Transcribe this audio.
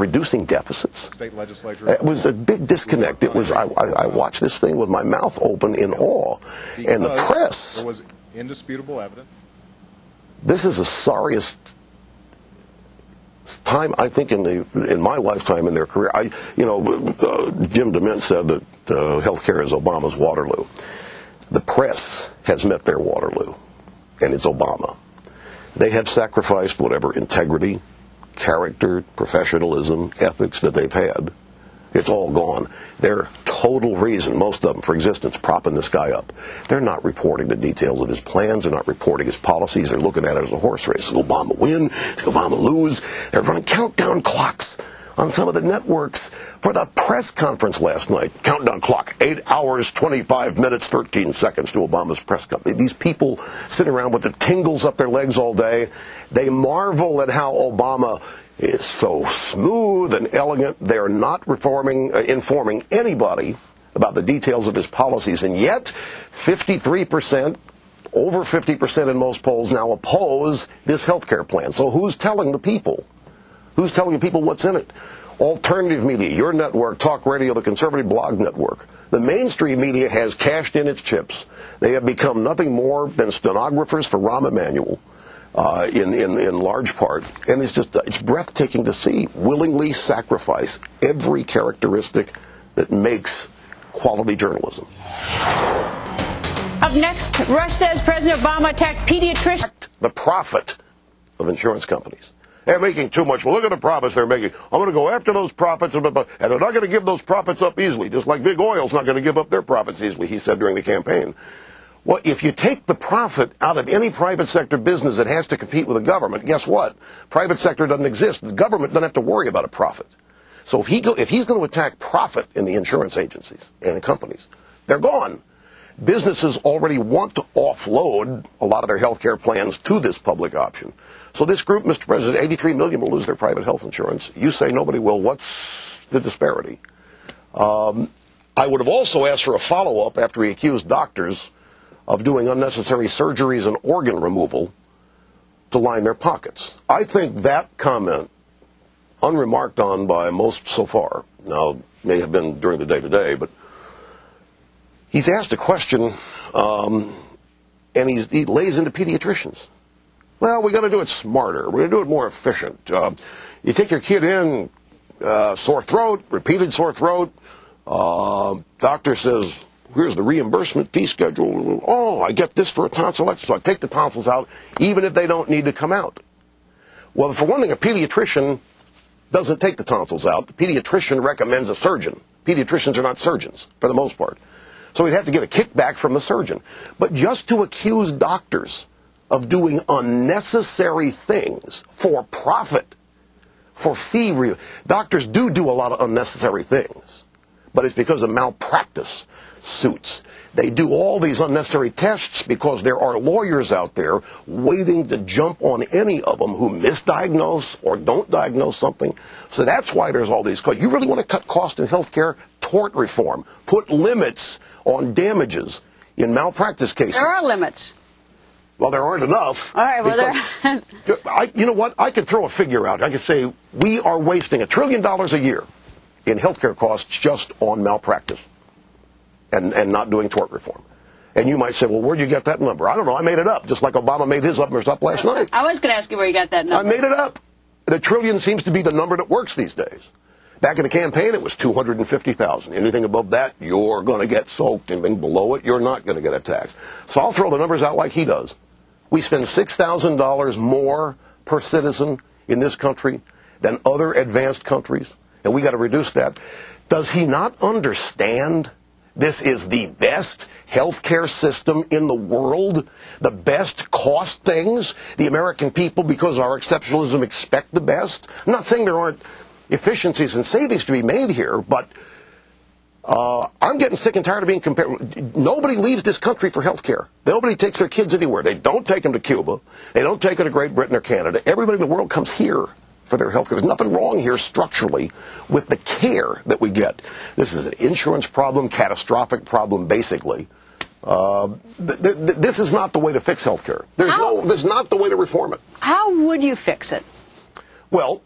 reducing deficits. State legislature. It was a big disconnect. It was. I watched this thing with my mouth open in awe, and the press. There was indisputable evidence. This is the sorriest time, I think, in my lifetime in their career. Jim DeMint said that healthcare is Obama's Waterloo. The press has met their Waterloo, and it's Obama. They have sacrificed whatever integrity, character, professionalism, ethics that they've had. It's all gone. Their total reason, most of them, for existence, propping this guy up. They're not reporting the details of his plans. They're not reporting his policies. They're looking at it as a horse race. Will Obama win? Will Obama lose? They're running countdown clocks on some of the networks for the press conference last night. Countdown clock, 8 hours, 25 minutes, 13 seconds to Obama's press conference. These people sitting around with the tingles up their legs all day. They marvel at how Obama is so smooth and elegant. They're not informing anybody about the details of his policies. And yet, 53%, over 50% in most polls now oppose this health care plan. So who's telling the people? Who's telling the people what's in it? Alternative media, your network, talk radio, the conservative blog network. The mainstream media has cashed in its chips. They have become nothing more than stenographers for Rahm Emanuel. In large part, and it's breathtaking to see, willingly sacrifice every characteristic that makes quality journalism. Up next, Rush says President Obama attacked pediatricians. The profit of insurance companies. They're making too much. Well, look at the profits they're making. I'm going to go after those profits, and they're not going to give those profits up easily, just like Big Oil's not going to give up their profits easily, he said during the campaign. Well, if you take the profit out of any private sector business that has to compete with the government, guess what? Private sector doesn't exist. The government doesn't have to worry about a profit. So if he's going to attack profit in the insurance agencies and the companies, they're gone. Businesses already want to offload a lot of their health care plans to this public option. So this group, Mr. President, 83 million will lose their private health insurance. You say nobody will. What's the disparity? I would have also asked for a follow-up after he accused doctors of doing unnecessary surgeries and organ removal to line their pockets. I think that comment, unremarked on by most so far, now may have been during the day today, but he's asked a question and he lays into pediatricians. Well, we got to do it smarter. We're going to do it more efficient. You take your kid in, sore throat, repeated sore throat. Doctor says, here's the reimbursement fee schedule. Oh, I get this for a tonsillectomy, so I take the tonsils out, even if they don't need to come out. Well, for one thing, a pediatrician doesn't take the tonsils out. The pediatrician recommends a surgeon. Pediatricians are not surgeons, for the most part. So we'd have to get a kickback from the surgeon. But just to accuse doctors of doing unnecessary things for profit, for fee, doctors do a lot of unnecessary things. But it's because of malpractice suits. They do all these unnecessary tests because there are lawyers out there waiting to jump on any of them who misdiagnose or don't diagnose something. So that's why there's all these costs. You really want to cut costs in health care? Tort reform. Put limits on damages in malpractice cases. There are limits. Well, there aren't enough. All right, well, you know what? I could throw a figure out. I could say we are wasting $1 trillion a year in healthcare costs just on malpractice and not doing tort reform. And you might say, well, where'd you get that number? I don't know. I made it up, just like Obama made his numbers up last night. I was going to ask you where you got that number. I made it up. The trillion seems to be the number that works these days. Back in the campaign, it was 250,000. Anything above that, you're going to get soaked. Anything below it, you're not going to get a tax. So I'll throw the numbers out like he does. We spend $6,000 more per citizen in this country than other advanced countries, and we got to reduce that. Does he not understand this is the best healthcare system in the world? The best cost things? The American people, because of our exceptionalism, expect the best? I'm not saying there aren't efficiencies and savings to be made here, but I'm getting sick and tired of being compared. Nobody leaves this country for health care. Nobody takes their kids anywhere. They don't take them to Cuba. They don't take them to Great Britain or Canada. Everybody in the world comes here for their health care. There's nothing wrong here structurally with the care that we get. This is an insurance problem, catastrophic problem, basically. This is not the way to fix health care. There's not the way to reform it. How would you fix it? Well,